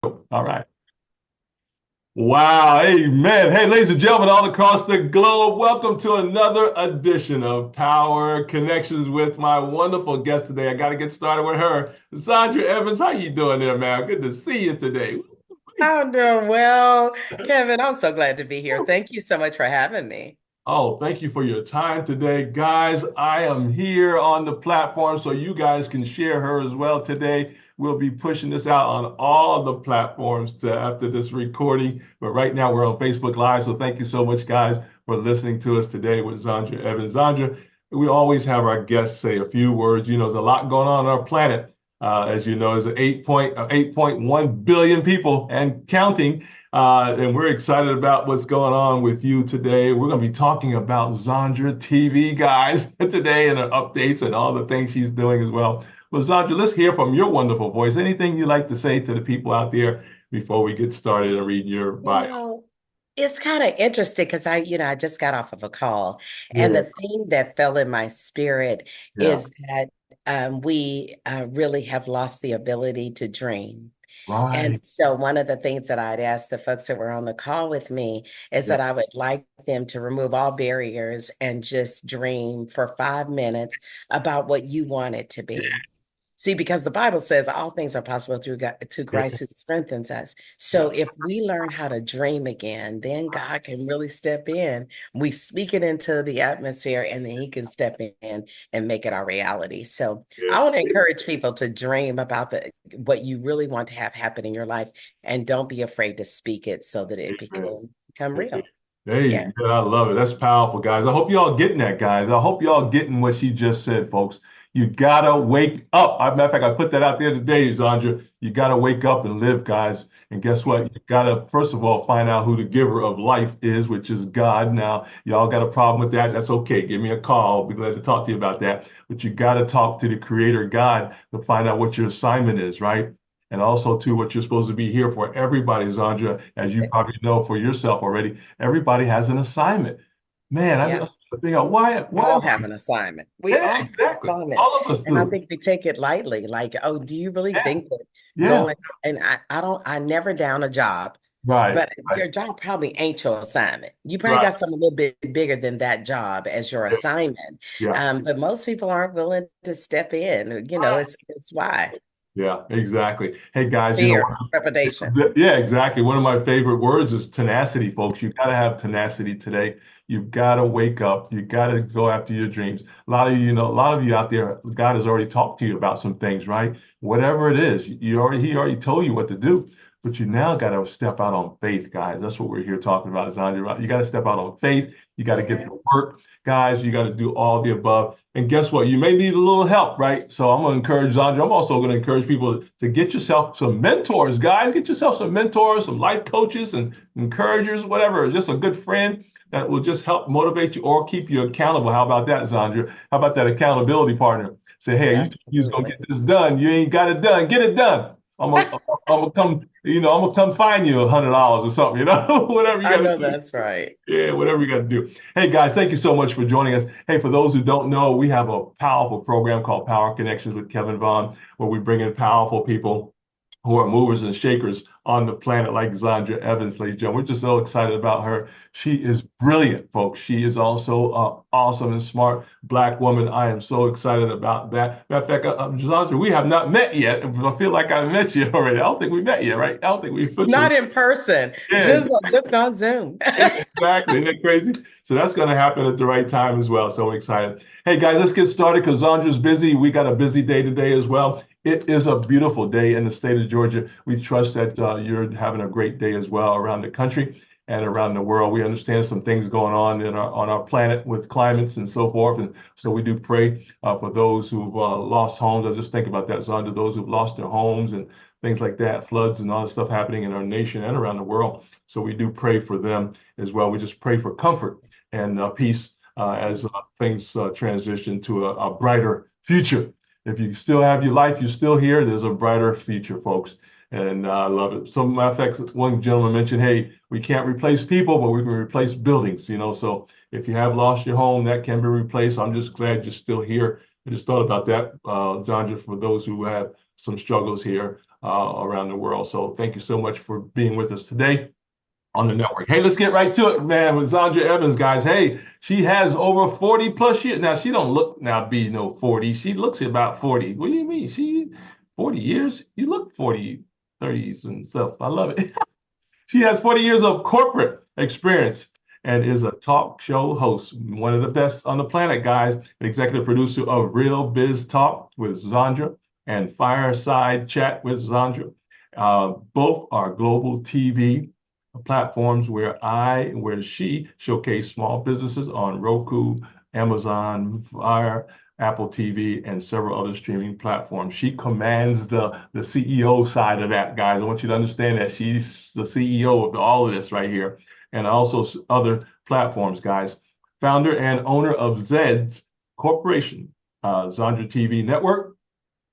All right. Wow. Amen. Hey, ladies and gentlemen, all across the globe, welcome to another edition of Power Connections with my wonderful guest today. I got to get started with her. Zondra Evans, how you doing there, man? Good to see you today. I'm doing well, Kevin. I'm so glad to be here. Thank you so much for having me. Oh, thank you for your time today. Guys, I am here on the platform so you guys can share her as well today. We'll be pushing this out on all the platforms after this recording. But right now we're on Facebook Live. So thank you so much, guys, for listening to us today with Zondra Evans. Zondra, we always have our guests say a few words. You know, there's a lot going on our planet. As you know, there's 8.1 billion people and counting. And we're excited about what's going on with you today. We're going to be talking about Zondra TV, guys, today and her updates and all the things she's doing as well. Well, Zondra, let's hear from your wonderful voice. Anything you'd like to say to the people out there before we get started and read your You bio? know, it's kind of interesting because I just got off of a call, and Yeah, the thing that fell in my spirit yeah, is that we really have lost the ability to dream. And right. so, one of the things that I'd asked the folks that were on the call with me is Yeah, that I would like them to remove all barriers and just dream for 5 minutes about what you want it to be. See, because the Bible says all things are possible through God, to yeah, Christ who strengthens us. So yeah. if we learn how to dream again, then God can really step in. We speak it into the atmosphere, and then He can step in and make it our reality. So I want to encourage people to dream about the what you really want to have happen in your life, and don't be afraid to speak it so that it Yeah. can become real. Hey, Yeah. man, I love it. That's powerful, guys. I hope y'all getting that, guys. I hope y'all getting what she just said, folks. You gotta wake up. Matter of fact, I put that out there today, Zandra. You gotta wake up and live, guys. And guess what? You gotta, first of all, find out who the giver of life is, which is God. Now, y'all got a problem with that? That's okay. Give me a call. I'll be glad to talk to you about that. But you gotta talk to the Creator God to find out what your assignment is, right? And also, too, what you're supposed to be here for. Everybody, Zandra, as you probably know for yourself already, everybody has an assignment. Man, I Yeah. just think out why All am have an assignment. We yeah, all have an exactly. assignment. All of us And I do. think we take it lightly. Like, oh, do you really Yeah, think that yeah. going and I never down a job, Right, but right. your job probably ain't your assignment. You probably Right. got something a little bit bigger than that job as your Yeah, assignment. yeah. But most people aren't willing to step in. It's why. Yeah, exactly. Hey guys, you know Fear, what? trepidation. Yeah, exactly. One of my favorite words is tenacity, folks. You got to have tenacity today. You've got to wake up. You got to go after your dreams. A lot of you out there, God has already talked to you about some things, right? Whatever it is, He already told you what to do. But you now got to step out on faith, guys. That's what we're here talking about, Zandra. You got to step out on faith. You got to get Yeah. to work, guys. You got to do all the above. And guess what? You may need a little help, right? So I'm going to encourage Zandra. I'm also going to encourage people to get yourself some mentors, guys. Get yourself some mentors, some life coaches and encouragers, whatever. Just a good friend that will just help motivate you or keep you accountable. How about that, Zandra? How about that accountability partner? Say, hey, you was gonna Absolutely. get this done. You ain't got it done. Get it done. I'm gonna come, I'm gonna come find you $100 or something, whatever you I got to know do. that's right. Yeah, whatever you got to do. Hey guys, thank you so much for joining us. Hey, for those who don't know, we have a powerful program called Power Connections with Kevin Vaughan, where we bring in powerful people who are movers and shakers on the planet, like Zondra Evans, ladies and gentlemen. We're just so excited about her. She is brilliant, folks. She is also an awesome and smart Black woman. I am so excited about that. Matter of fact, Zondra, we have not met yet. I feel like I met you already. I don't think we met yet, right? I don't think we officially. Not in person, Yeah, just on Zoom. exactly. Isn't that crazy? So that's going to happen at the right time as well. So excited. Hey guys, let's get started because Zondra's busy. We got a busy day today as well. It is a beautiful day in the state of Georgia. We trust that you're having a great day as well around the country and around the world. We understand some things going on on our planet with climates and so forth. And so we do pray for those who've lost homes. I just think about that, Zondra, those who've lost their homes and things like that, floods and all the stuff happening in our nation and around the world. So we do pray for them as well. We just pray for comfort and peace as things transition to a brighter future. If you still have your life, you're still here, there's a brighter future, folks. And I love it. Some matter of fact, one gentleman mentioned, hey, we can't replace people, but we can replace buildings. So if you have lost your home, that can be replaced. I'm just glad you're still here. I just thought about that, John, just for those who have some struggles here around the world. So thank you so much for being with us today on the network. Hey, let's get right to it, man, with Zondra Evans, guys. Hey, she has over 40 plus years. Now, she don't look now be no 40. She looks about 40. What do you mean? She 40 years? You look 40, 30s and stuff. I love it. She has 40 years of corporate experience and is a talk show host, one of the best on the planet, guys. An executive producer of Real Biz Talk with Zondra and Fireside Chat with Zondra. Both are global TV platforms where she showcased small businesses on Roku, Amazon Fire, Apple TV, and several other streaming platforms. She commands the CEO side of that, guys. I want you to understand that she's the CEO of all of this right here, and also other platforms, guys. Founder and owner of Zed's Corporation, ZondraTV Network,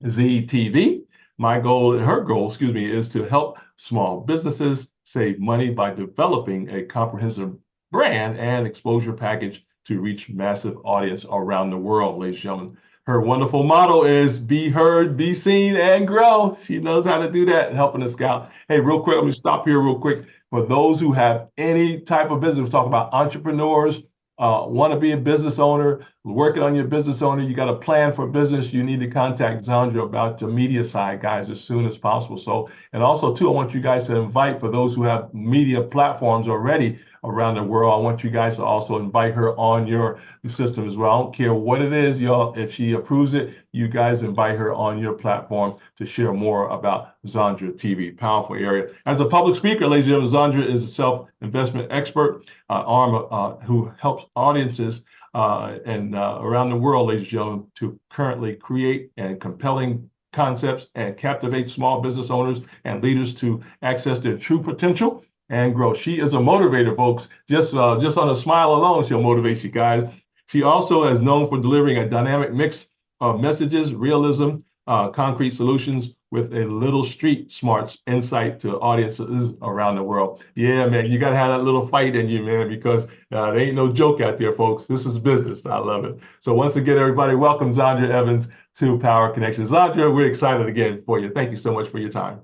ZTV. Her goal, excuse me, is to help small businesses save money by developing a comprehensive brand and exposure package to reach massive audience around the world, ladies and gentlemen. Her wonderful motto is be heard, be seen, and grow. She knows how to do that, helping us out. Hey, real quick, let me stop here real quick. For those who have any type of business, we're talking about entrepreneurs, want to be a business owner, working on your business owner, you got a plan for business, you need to contact Zondra about your media side, guys, as soon as possible. So, and also too, I want you guys to invite, for those who have media platforms already around the world, I want you guys to also invite her on your system as well. I don't care what it is, y'all. If she approves it, you guys invite her on your platform to share more about Zondra TV. Powerful area. As a public speaker, ladies and gentlemen, Zondra is a self-investment expert, arm who helps audiences and around the world, ladies and gentlemen, to currently create and compelling concepts and captivate small business owners and leaders to access their true potential and grow. She is a motivator, folks. Just on a smile alone, she'll motivate you guys. She also is known for delivering a dynamic mix of messages, realism, concrete solutions with a little street smarts insight to audiences around the world. Yeah, man, you got to have that little fight in you, man, because there ain't no joke out there, folks. This is business. I love it. So once again, everybody, welcome Zondra Evans to Power Connection. Zondra, we're excited again for you. Thank you so much for your time.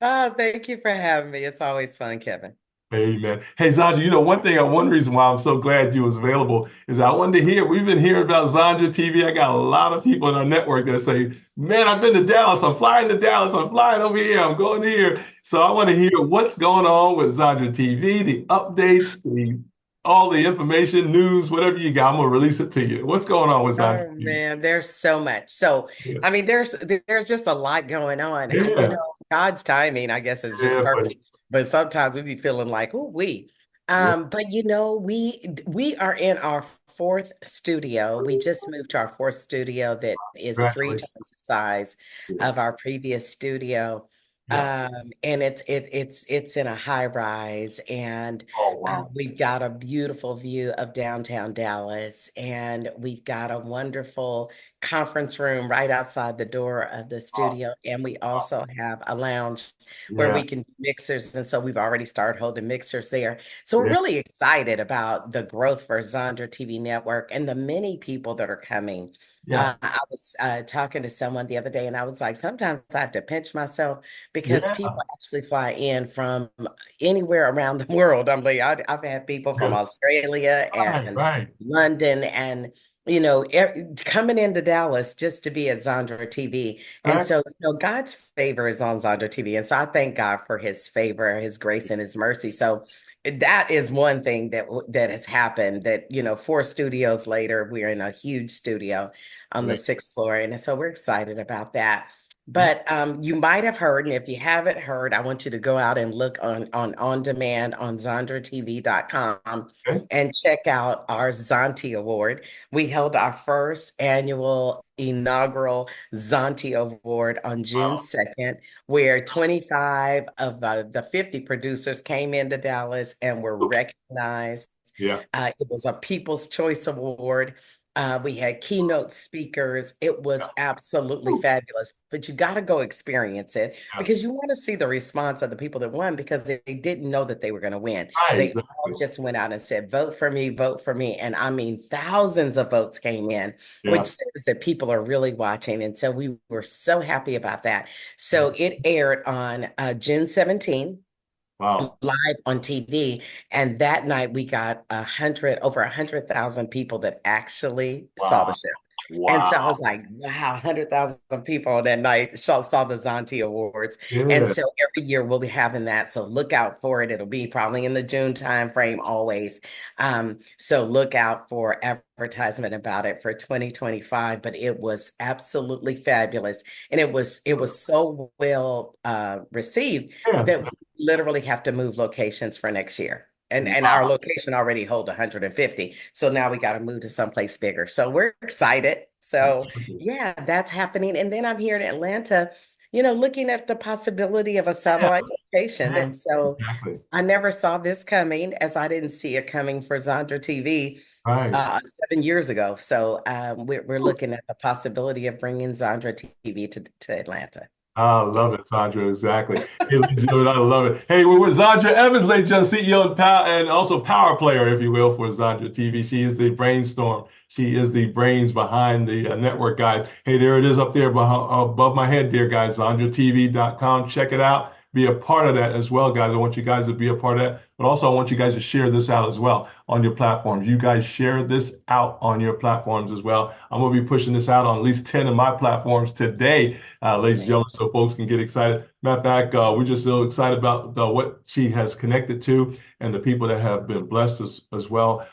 Oh, thank you for having me. It's always fun, Kevin. Amen. Hey, Zondra, one reason why I'm so glad you was available is I wanted to hear, we've been hearing about Zondra TV. I got a lot of people in our network that say, man, I've been to Dallas. I'm flying to Dallas. I'm flying over here. I'm going here. So I want to hear what's going on with Zondra TV, the updates, all the information, news, whatever you got. I'm going to release it to you. What's going on with Zondra Oh TV? man, there's so much. So, Yeah. I mean, there's just a lot going on. Yeah. God's timing, I guess, is just Yeah, buddy. perfect. But sometimes we be feeling like, oh, Yeah. but we are in our fourth studio. We just moved to our fourth studio that is three Congratulations. times the size Yeah. of our previous studio. Yeah. And it's in a high rise, and Oh, wow. we've got a beautiful view of downtown Dallas, and we've got a wonderful conference room right outside the door of the Wow. studio. And we Wow. also have a lounge where Yeah. we can do mixers. And so we've already started holding mixers there. So we're Yeah. really excited about the growth for Zondra TV Network and the many people that are coming. Yeah. I was talking to someone the other day, and I was like, sometimes I have to pinch myself because Yeah. people actually fly in from anywhere around the world. I've had people from Yeah. Australia Right. and Right. London and coming into Dallas just to be at Zondra TV. And Right. so, God's favor is on Zondra TV. And so I thank God for his favor, his grace, and his mercy. So that is one thing that has happened that, 4 studios later, we're in a huge studio on the Right. sixth floor. And so we're excited about that. Yeah. But you might have heard, and if you haven't heard, I want you to go out and look on demand on ZondraTV.com Okay. and check out our Zonti Award. We held our first annual inaugural Zonti Award on June Wow. 2nd, where 25 of the 50 producers came into Dallas and were recognized. Yeah. It was a People's Choice Award. We had keynote speakers. It Yeah. was absolutely Woo. fabulous. But you got to go experience it Yeah. because you want to see the response of the people that won because they didn't know that they were going to win. Right, They all exactly. just went out and said, vote for me, vote for me. And I mean, thousands of votes came in, which Yeah. says that people are really watching. And so we were so happy about that. So it aired on June 17th Wow. live on TV. And that night we got over 100,000 people that actually saw the Wow. show. And so I Wow. was like, wow, 100,000 people on that night saw the Zonti Awards. And Yeah. so every year we'll be having that. So look out for it. It'll be probably in the June time frame always. So look out for advertisement about it for 2025. But it was absolutely fabulous. And it was so well received Yeah. that we literally have to move locations for next year. And our Wow. location already hold 150. So now we got to move to someplace bigger. So we're excited. So yeah, that's happening. And then I'm here in Atlanta, looking at the possibility of a Yeah. satellite location. Yeah. And so Exactly. I never saw this coming as I didn't see it coming for Zondra TV Right. 7 years ago. So we're looking at the possibility of bringing Zondra TV to Atlanta. I Yeah. love it, Sandra. Exactly. Hey, ladies and gentlemen, I love it. Hey, we're with Zondra Evans, ladies and gentlemen, CEO and also power player, if you will, for Zondra TV. She is the brainstorm. She is the brains behind the network, guys. Hey, there it is up there above my head, dear guys. ZondraTV.com. Check it out. Be a part of that as well, guys. I want you guys to be a part of that, but also I want you guys to share this out as well on your platforms. You guys share this out on your platforms as well. I'm going to be pushing this out on at least 10 of my platforms today, ladies and Amen. gentlemen, so folks can get excited. Matter of fact, we're just so excited about what she has connected to and the people that have been blessed as well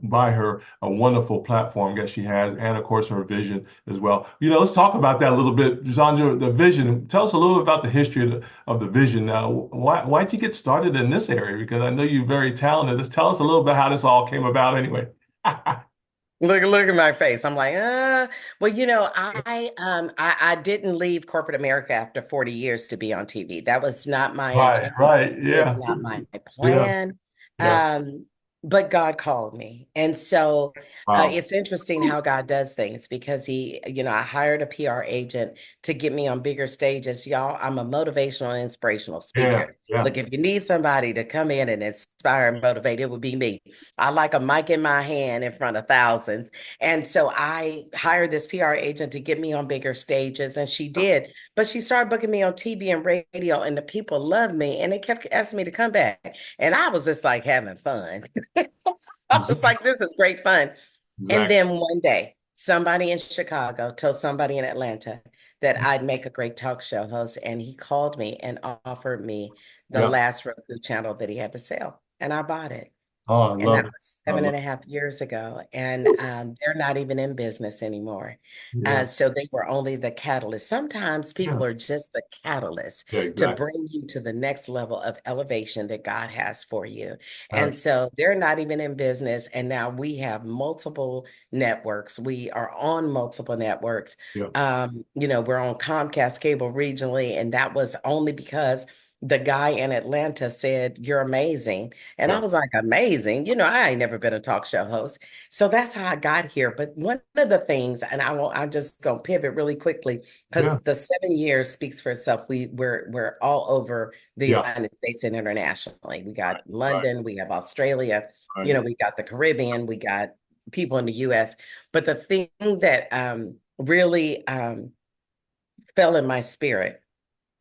by her a wonderful platform that she has, and of course her vision as well. Let's talk about that a little bit, Zandra. The vision. Tell us a little bit about the history of the vision. Why'd you get started in this area? Because I know you're very talented. Just tell us a little bit how this all came about, anyway. Look at my face. I'm like, well, I didn't leave corporate America after 40 years to be on TV. That was not my Right, intent. right, It was yeah, not my yeah, plan. yeah. Um, but God called me. And so Wow. it's interesting how God does things because I hired a PR agent to get me on bigger stages. Y'all, I'm a motivational and inspirational Yeah, speaker. yeah, Look, if you need somebody to come in and inspire and motivate, it would be me. I like a mic in my hand in front of thousands. And so I hired this PR agent to get me on bigger stages, and she did. But she started booking me on TV and radio, and the people loved me, and they kept asking me to come back. And I was just like having fun. I was exactly, like, this is great fun. And exactly. then one day, somebody in Chicago told somebody in Atlanta that I'd make a great talk show host. And he called me and offered me the Yeah. last Roku channel that he had to sell. And I bought it. Oh, I And that love it. was I seven love and a half years ago. And they're not even in business anymore. it. Yeah, So they were only the catalyst. Sometimes yeah, people are just the catalyst yeah, to exactly. bring you to the next level of elevation that God has for you. Right. And so they're not even in business. And now we have multiple networks. We are on multiple networks. Yeah, We're on Comcast Cable regionally. And that was only because the guy in Atlanta said, "You're amazing." And I yeah, was like, amazing. I ain't never been a talk show host. So that's how I got here. But one of the things, and I'm just gonna pivot really quickly yeah, because the 7 years speaks for itself. We're all over the yeah. United States and internationally. We got Right, London, we have Australia, right, we got the Caribbean, we got people in the US. But the thing that really fell in my spirit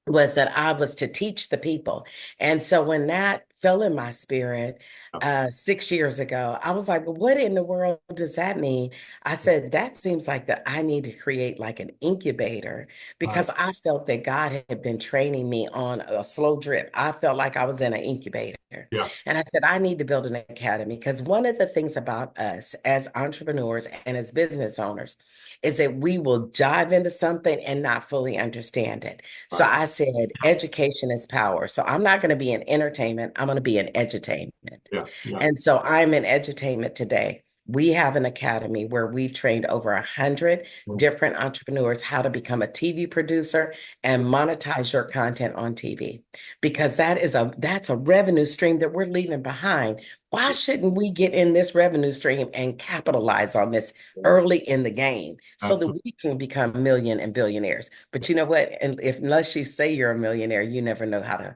was that I was to teach the people. And so when that fell in my spirit right. 6 years ago, I was like, well, what in the world does that mean? I said, that seems like that I need to create like an incubator Right. because I felt that God had been training me on a slow drip. I felt like I was in an incubator. Yeah, And I said, I need to build an academy because one of the things about us as entrepreneurs and as business owners is that we will dive into something and not fully understand it. So right. I said, education is power. So I'm not going to be in entertainment. I'm going to be in edutainment. Yeah, yeah. And so I'm in edutainment today. We have an academy where we've trained over 100 different entrepreneurs how to become a TV producer and monetize your content on TV. Because that's a revenue stream that we're leaving behind. Why shouldn't we get in this revenue stream and capitalize on this early in the game so that we can become million and billionaires? But you know what? And if unless you say you're a millionaire, you never know how to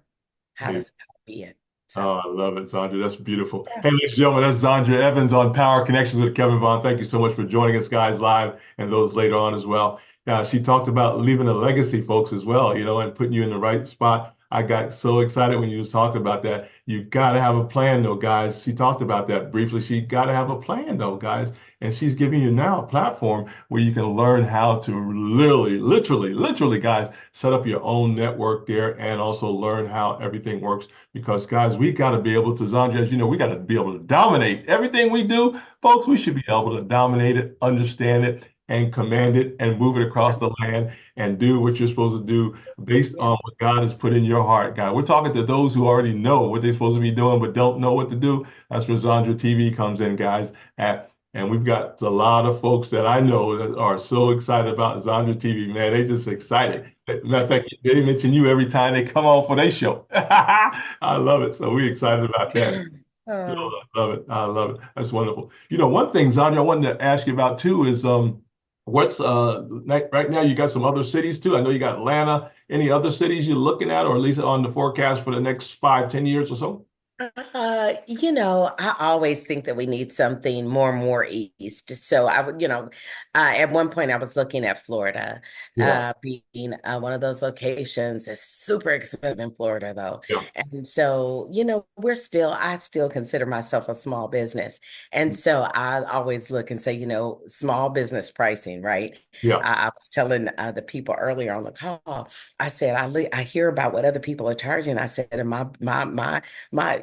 be it. So Oh, I love it, Zondra. That's beautiful. yeah. Hey, ladies and gentlemen, that's Zondra Evans on Power Connections with Kevin Vaughan. Thank you so much for joining us, guys, live and those later on as well. She talked about leaving a legacy, folks, as well, and putting you in the right spot. I got so excited when you was talking about that. You've got to have a plan, though, guys. She talked about that briefly. She got to have a plan, though, guys. And she's giving you now a platform where you can learn how to literally, guys, set up your own network there and also learn how everything works. Because, guys, we got to be able to, Zandra, as you know, we got to be able to dominate everything we do. Folks, we should be able to dominate it, understand it, and command it and move it across the land and do what you're supposed to do based Yeah. on what God has put in your heart, God. We're talking to those who already know what they're supposed to be doing but don't know what to do. That's where ZondraTV comes in, guys. And we've got a lot of folks that I know that are so excited about ZondraTV, man. They just excited. Matter of fact, they mention you every time they come on for their show. I love it. So we're excited about that. So Oh. I love it. I love it. That's wonderful. One thing, Zandra, I wanted to ask you about too is what's right now you got some other cities too. I know you got Atlanta. Any other cities you're looking at, or at least on the forecast for the next 5, 10 years or so? I always think that we need something more and more east. So I would, at one point I was looking at Florida, Yeah. being one of those locations. It's super expensive in Florida though. Yeah. And so, I still consider myself a small business. And so I always look and say, small business pricing, right? Yeah. I was telling the people earlier on the call, I said, I hear about what other people are charging. I said, and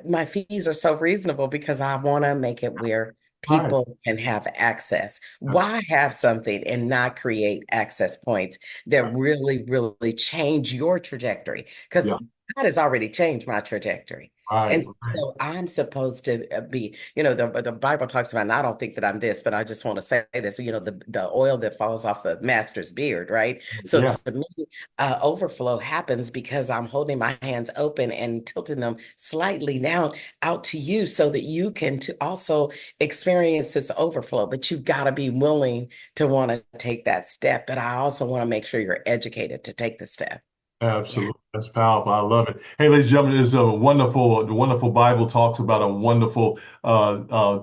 my fees are so reasonable because I want to make it where Right. people can have access. That's Why have something and not create access points that right. really change your trajectory? Yeah. Because God has already changed my trajectory. Right. And Right. so I'm supposed to be, the Bible talks about, and I don't think that I'm this, but I just want to say this, the oil that falls off the master's beard, right? So Yeah. to me, overflow happens because I'm holding my hands open and tilting them slightly down out to you so that you can to also experience this overflow. But you've got to be willing to want to take that step. But I also want to make sure you're educated to take the step. Yeah. Absolutely. That's powerful. I love it. Hey, ladies and gentlemen, there's the wonderful Bible talks about a wonderful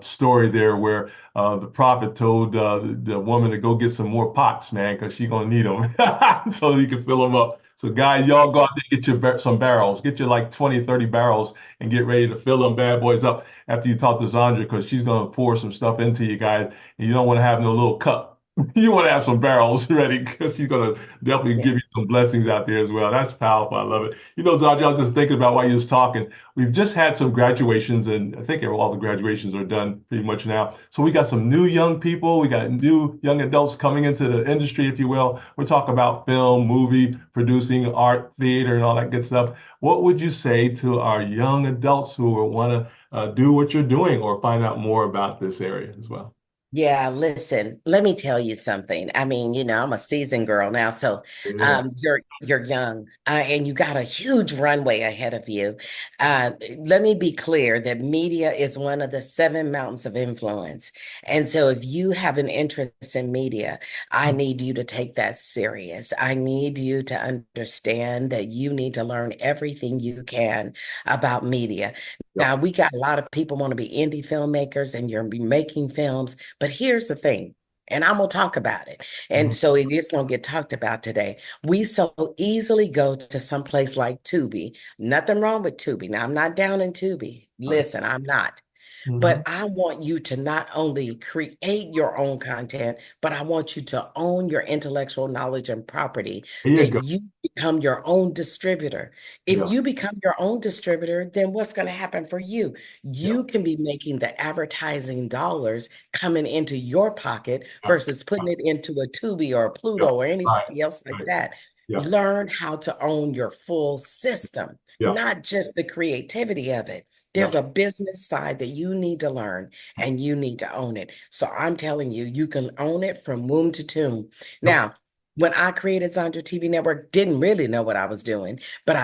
story there where the prophet told the woman to go get some more pots, man, because she's going to need them so you can fill them up. So, guys, y'all go out there, get your some barrels, get your like 20, 30 barrels and get ready to fill them bad boys up after you talk to Zandra because she's going to pour some stuff into you guys. And you don't want to have no little cup. You want to have some barrels ready because she's going to definitely Yeah. give you some blessings out there as well. That's powerful. I love it. Zandra, I was just thinking about while you was talking. We've just had some graduations, and I think all the graduations are done pretty much now. So we got some new young people. We got new young adults coming into the industry, if you will. We're talking about film, movie, producing, art, theater, and all that good stuff. What would you say to our young adults who want to do what you're doing or find out more about this area as well? Yeah, listen, let me tell you something. I mean, I'm a seasoned girl now, so Yeah. you're young, and you got a huge runway ahead of you. Let me be clear that media is one of the seven mountains of influence. And so if you have an interest in media, I need you to take that serious. I need you to understand that you need to learn everything you can about media. Yep. Now, we got a lot of people want to be indie filmmakers and you're making films. But here's the thing, and I'm going to talk about it. And Mhm. so it is going to get talked about today. We so easily go to some place like Tubi. Nothing wrong with Tubi. Now, I'm not down in Tubi. Right. Listen, I'm not. Mhm. But I want you to not only create your own content, but I want you to own your intellectual knowledge and property, There you that go. you become your own distributor. If Yeah. you become your own distributor, then what's going to happen for you? Yeah. You can be making the advertising dollars coming into your pocket Yeah. versus putting it into a Tubi or a Pluto Yeah. or Right. anybody else like Right. that. Yeah. learn how to own your full system, Yeah. not just the creativity of it. Yeah. There's a business side that you need to learn and you need to own it. So I'm telling you, you can own it from womb to tomb. Yep. Now, when I created Zondra TV Network, didn't really know what I was doing, but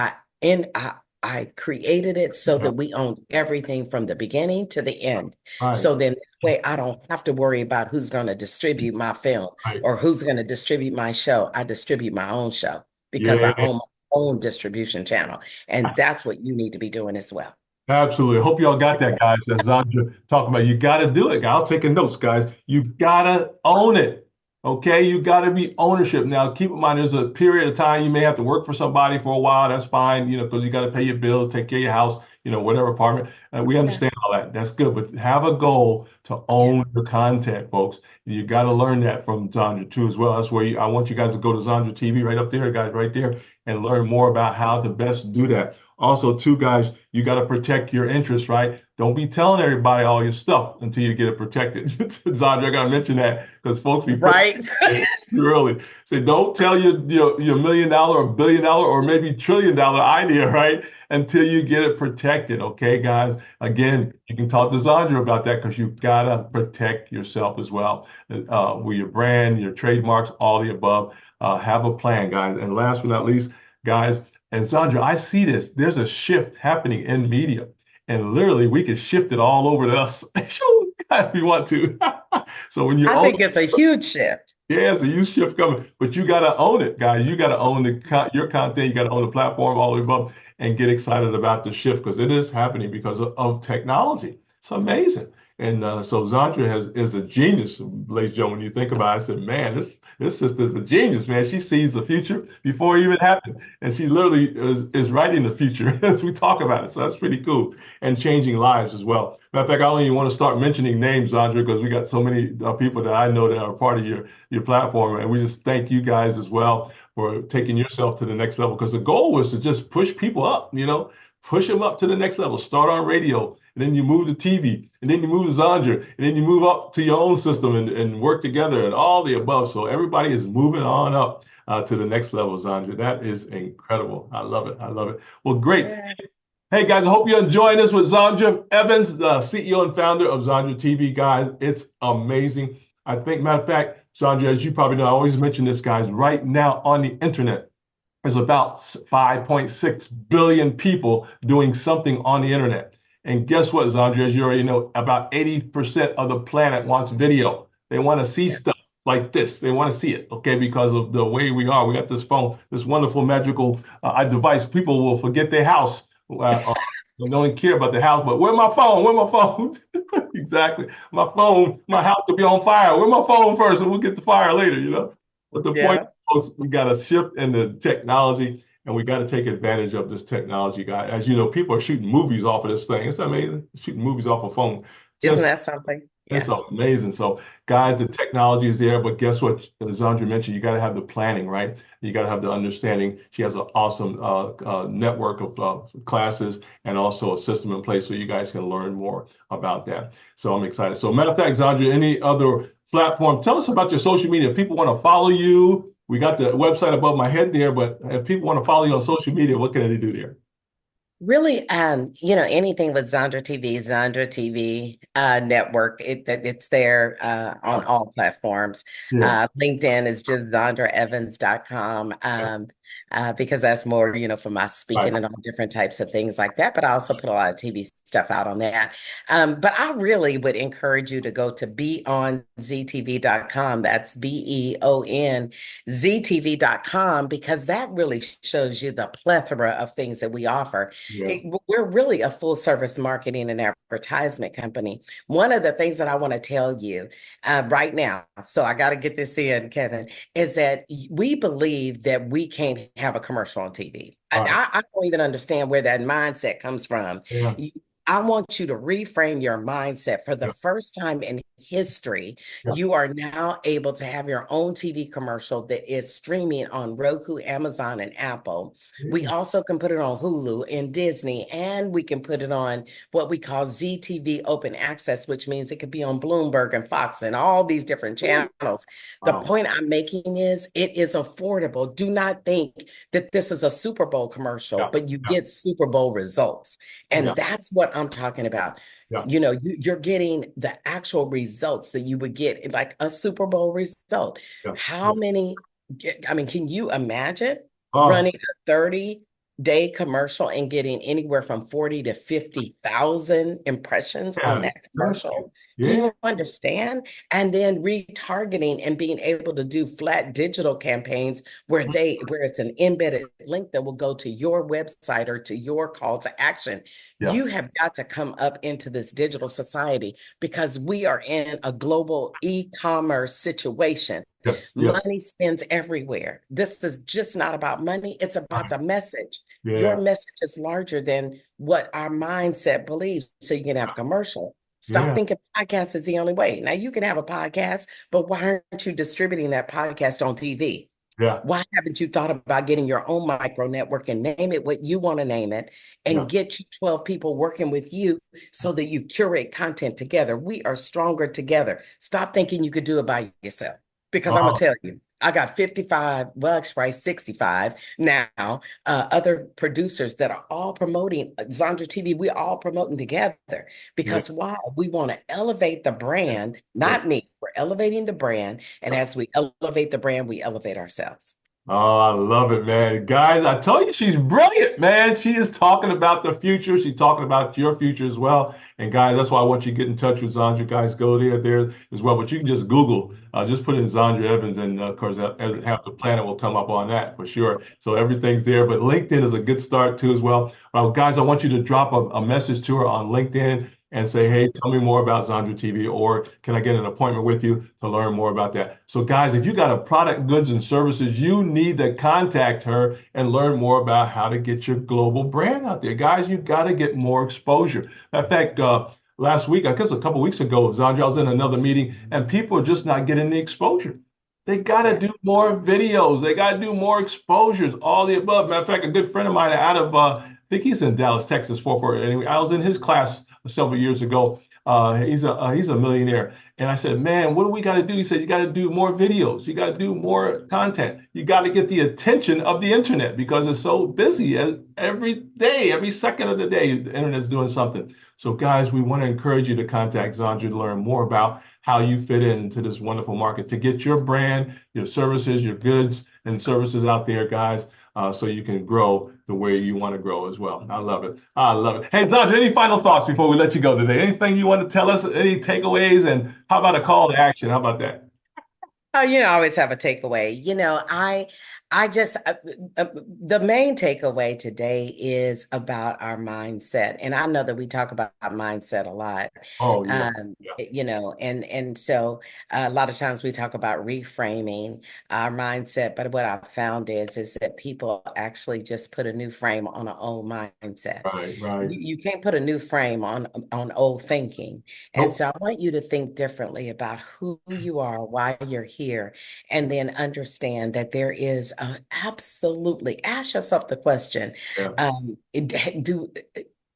I created it so Yeah. that we owned everything from the beginning to the end. Right. So then that way I don't have to worry about who's going to distribute my film Right. or who's going to distribute my show. I distribute my own show because Yeah. I own my own distribution channel. And that's what you need to be doing as well. Absolutely. Hope y'all got that, guys. As Zondra talking about, you got to do it. I was taking notes, guys. You got to own it. Okay. You got to be ownership. Now, keep in mind, there's a period of time you may have to work for somebody for a while. That's fine, because you got to pay your bills, take care of your house, whatever apartment. We Yeah. understand all that. That's good. But have a goal to Yeah. own the content, folks. You got to learn that from Zondra too, as well. That's where I want you guys to go to Zondra TV right up there, guys, right there, and learn more about how to best do that. Also, too, guys, you got to protect your interests, right? Don't be telling everybody all your stuff until you get it protected. Zondra, I got to mention that because folks be putting Right. it too early. Say, don't tell your $1 million or $1 billion or maybe $1 trillion idea, right? Until you get it protected. Okay, guys? Again, you can talk to Zondra about that because you've got to protect yourself as well. With your brand, your trademarks, all the above. Have a plan, guys. And last but not least, guys, and Zondra, I see this. There's a shift happening in media, and literally we could shift it all over to us if you want to. So when you I own, think it's a huge shift. yeah, it's a huge shift coming, but you got to own it, guys. You got to own your content. You got to own the platform all the way above, and get excited about the shift because it is happening because of technology. It's amazing. And so Zondra is a genius, ladies and gentlemen. When you think about it, I said, man, this sister's a genius, man. She sees the future before it even happened. And she literally is writing the future as we talk about it. So that's pretty cool. And changing lives as well. Matter of fact, I don't even want to start mentioning names, Zondra, because we got so many people that I know that are part of your platform. And we just thank you guys as well for taking yourself to the next level. Because the goal was to just push people up, push them up to the next level. Start on radio, and then you move to TV, and then you move to Zondra, and then you move up to your own system and work together and all the above. So everybody is moving on up to the next level, Zondra. That is incredible. I love it. I love it. Well, great. Yeah. Hey guys, I hope you're enjoying this with Zondra Evans, the CEO and founder of Zondra TV, guys. It's amazing. I think, matter of fact, Zondra, as you probably know, I always mention this, guys, right now on the internet, there's about 5.6 billion people doing something on the internet. And guess what, Zondra, as you already know, about 80% of the planet wants video. They want to see Yeah. stuff like this. They want to see it, okay, because of the way we are. We got this phone, this wonderful magical device. People will forget their house. They don't care about the house, but where my phone? Where my phone? Exactly. My phone, my house could be on fire. Where my phone first, and we'll get the fire later. But the point, Yeah. folks, we got to shift in the technology, and we got to take advantage of this technology, guy. As you know, people are shooting movies off of this thing. It's amazing. Shooting movies off a phone. Isn't Just that something? it's Yeah. amazing. So, guys, the technology is there, but guess what? As Zondra mentioned, you got to have the planning, right? You got to have the understanding. She has an awesome network of classes and also a system in place so you guys can learn more about that. So I'm excited. So, matter of fact, Zondra, any other platform? Tell us about your social media. If people want to follow you, we got the website above my head there, but if people want to follow you on social media, what can they do there? Really, anything with Zondra TV network, it's there on all platforms. Yeah. LinkedIn is just zondraevans.com, because that's more, for my Right. speaking and all different types of things like that. But I also put a lot of TV stuff out on that. But I really would encourage you to go to beonztv.com. That's beonztv.com, because that really shows you the plethora of things that we offer. Yeah. We're really a full service marketing and advertisement company. One of the things that I want to tell you right now, so I got to get this in, Kevin, is that we believe that we can't have a commercial on TV. All right. I don't even understand where that mindset comes from. Yeah. I want you to reframe your mindset for the Yeah. first time in history. Yeah. You are now able to have your own TV commercial that is streaming on Roku, Amazon, and Apple. We Yeah. also can put it on Hulu and Disney, and we can put it on what we call ZTV Open Access, which means it could be on Bloomberg and Fox and all these different channels. The Wow. point I'm making is it is affordable. Do not think that this is a Super Bowl commercial, Yeah. but you Yeah. get Super Bowl results. Yeah. And that's what I'm talking about. Yeah. You're getting the actual results that you would get in like a Super Bowl result. Yeah. How Yeah. many, I mean, can you imagine Oh, running a 30-day commercial and getting anywhere from 40 to 50,000 impressions on yeah. that Exactly. commercial? Do Yeah. you understand? And then retargeting and being able to do flat digital campaigns where it's an embedded link that will go to your website or to your call to action. Yeah. You have got to come up into this digital society because we are in a global e-commerce situation. Yes. Yes. Money spends everywhere. This is just not about money, it's about Right. the message. Your Yeah. message is larger than what our mindset believes. So you can have a commercial. Stop Yeah. thinking podcast is the only way. Now you can have a podcast, but why aren't you distributing that podcast on TV? Yeah. Why haven't you thought about getting your own micro network and name it what you want to name it Yeah. and get you 12 people working with you so that you curate content together? We are stronger together. Stop thinking you could do it by yourself because I'm going Oh, to tell you, I got 55, well, actually 65 now, other producers that are all promoting Zondra TV. We're all promoting together yeah. because why? We want to elevate the Yeah. brand, Yeah. not me. We're elevating the brand. And as we elevate the brand, we elevate ourselves. Oh, I love it, man. Guys, I told you she's brilliant, man. She is talking about the future. She's talking about your future as well. And guys, that's why I want you to get in touch with Zondra. Guys, go there as well. But you can just Google, just put in Zondra Evans, and of course, half the planet will come up on that for sure. So everything's there. But LinkedIn is a good start too as well. Guys, I want you to drop a message to her on LinkedIn and say, hey, tell me more about Zondra TV, or can I get an appointment with you to learn more about that? So guys, if you got a product, goods, and services, you need to contact her and learn more about how to get your global brand out there. Guys, you got to get more exposure. In fact, last week, I guess a couple weeks ago, Zondra, I was in another meeting and people are just not getting the exposure. They got to Yeah. do more videos. They got to do more exposures, all the above. Matter of fact, a good friend of mine out of, I think he's in Dallas, Texas, anyway, I was in his class several years ago. He's a millionaire. And I said, man, what do we got to do? He said, you got to do more videos. You got to do more content. You got to get the attention of the internet because it's so busy every day, every second of the day, the internet's doing something. So guys, we want to encourage you to contact Zondra to learn more about how you fit into this wonderful market to get your brand, your services, your goods and services out there, guys, so you can grow the way you want to grow as well. I love it. I love it. Hey, Zondra, any final thoughts before we let you go today? Anything you want to tell us? Any takeaways? And how about a call to action? How about that? Oh, I always have a takeaway. I just the main takeaway today is about our mindset, and I know that we talk about mindset a lot. Oh, yeah. Yeah. And so a lot of times we talk about reframing our mindset, but what I've found is that people actually just put a new frame on an old mindset. Right, right. You can't put a new frame on old thinking. And Nope. so I want you to think differently about who you are, why you're here, and then understand that there is absolutely ask yourself the question, Yeah. do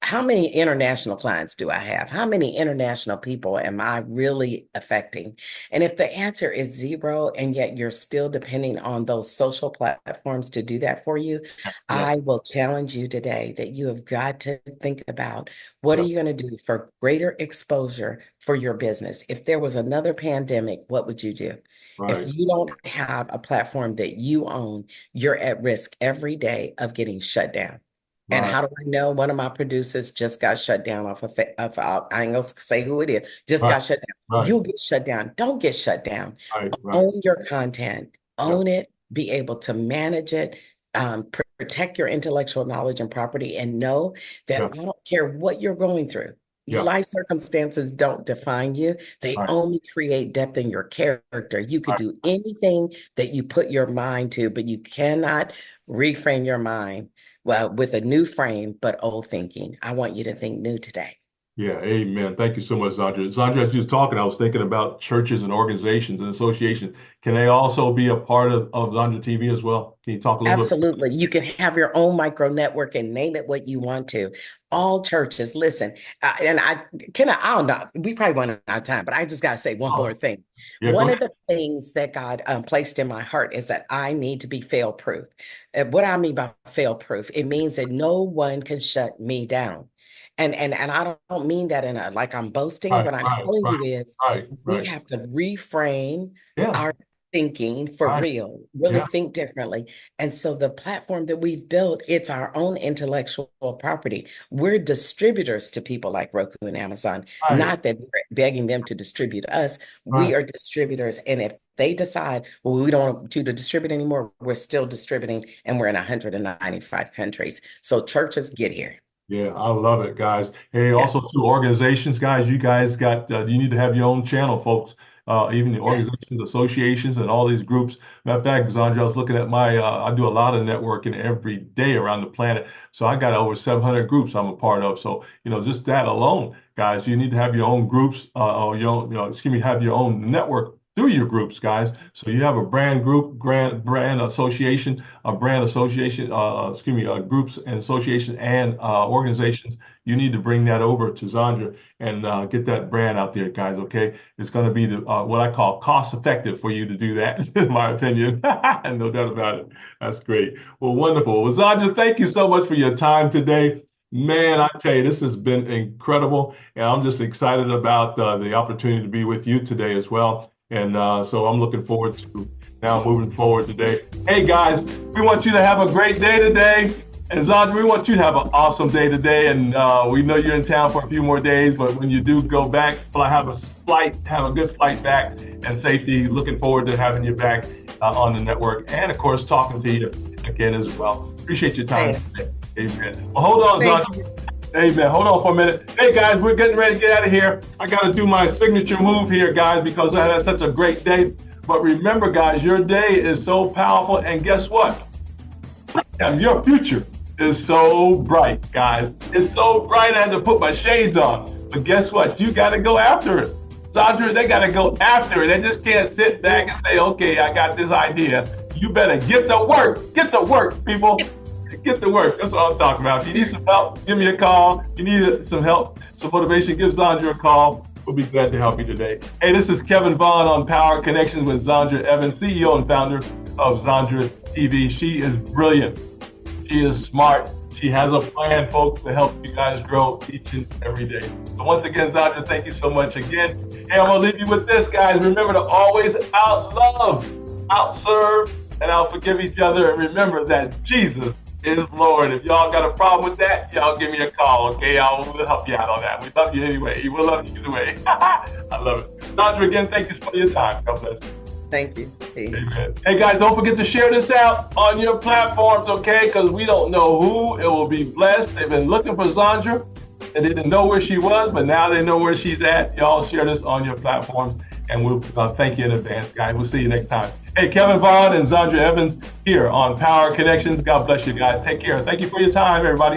how many international clients do I have? How many international people am I really affecting? And if the answer is zero, and yet you're still depending on those social platforms to do that for you, Yeah. I will challenge you today that you have got to think about what are Yeah. you going to do for greater exposure for your business? If there was another pandemic, what would you do? If Right. you don't have a platform that you own, you're at risk every day of getting shut down. And Right. how do I know? One of my producers just got shut down I ain't gonna say who it is, just Right. got shut down. Right. You'll get shut down. Don't get shut down. Right. Right. Own your content, Yeah. own it, be able to manage it, protect your intellectual knowledge and property, and know that Yeah. I don't care what you're going through. Yeah. Life circumstances don't define you. They Right. only create depth in your character. You could Right. do anything that you put your mind to, but you cannot reframe your mind, well, with a new frame, but old thinking. I want you to think new today. Yeah, amen. Thank you so much, Zondra. Zondra, as you was talking, I was thinking about churches and organizations and associations. Can they also be a part of Zondra TV as well? Can you talk a little bit? Absolutely. You can have your own micro network and name it what you want to. All churches, listen, and I don't know, we probably run out of time, but I just got to say one more Oh, thing. yeah, go One of ahead. the things that God placed in my heart is that I need to be fail proof. What I mean by fail proof, it means that no one can shut me down. And I don't mean that in a like I'm boasting. Right, What I'm right, telling right, you is right, we right. have to reframe Yeah, our thinking for right. real, really Yeah, think differently. And so the platform that we've built, it's our own intellectual property. We're distributors to people like Roku and Amazon, right, not that we're begging them to distribute us. right. We are distributors. And if they decide, well, we don't want you to distribute anymore, we're still distributing and we're in 195 countries. So churches get here. Yeah, I love it, guys. Hey, Yeah. also to organizations, guys, you guys got, you need to have your own channel, folks. Even the Yes. organizations, associations, and all these groups. Matter of fact, Zandra, I was looking at I do a lot of networking every day around the planet. So I got over 700 groups I'm a part of. So, just that alone, guys, you need to have your own groups, or your own, excuse me, have your own network through your groups, guys. So you have a brand group, brand association, a brand association, excuse me, groups and associations and organizations. You need to bring that over to Zondra and get that brand out there, guys. Okay, it's going to be what I call cost effective for you to do that, in my opinion. No doubt about it. That's great. Well, wonderful. Well, Zondra, thank you so much for your time today. Man, I tell you, this has been incredible, and I'm just excited about the opportunity to be with you today as well. And so I'm looking forward to now moving forward today. Hey guys, we want you to have a great day today. And Zandra, we want you to have an awesome day today. And we know you're in town for a few more days, but when you do go back, have a good flight back and safety. Looking forward to having you back on the network and of course talking to you again as well. Appreciate your time Thank today. Amen. Well, hold on, thank Zandra. you. Amen. Hold on for a minute. Hey guys, we're getting ready to get out of here. I got to do my signature move here, guys, because I had such a great day. But remember, guys, your day is so powerful, and guess what? Your future is so bright, guys. It's so bright. I had to put my shades on. But guess what? You got to go after it. Sandra, they got to go after it. They just can't sit back and say, okay, I got this idea. You better get to work. Get to work, people. Get to work. That's what I'm talking about. If you need some help, give me a call. If you need some help, some motivation, give Zondra a call. We'll be glad to help you today. Hey, this is Kevin Vaughan on Power Connections with Zondra Evans, CEO and founder of ZondraTV. She is brilliant. She is smart. She has a plan, folks, to help you guys grow each and every day. So once again, Zondra, thank you so much again. Hey, I'm going to leave you with this, guys. Remember to always out-love, out-serve, and out-forgive each other. And remember that Jesus is Lord. If y'all got a problem with that, y'all give me a call, okay? I'll help you out on that. We love you anyway. We'll love you either way. I love it. Zondra, again, thank you for your time. God bless. Thank you. Peace. Amen. Hey guys, don't forget to share this out on your platforms, okay? Because we don't know who it will be blessed. They've been looking for Zondra and they didn't know where she was, but now they know where she's at. Y'all share this on your platforms, and we'll thank you in advance, guys. We'll see you next time. Hey, Kevin Vaughan and Zondra Evans here on Power Connections. God bless you guys. Take care. Thank you for your time, everybody.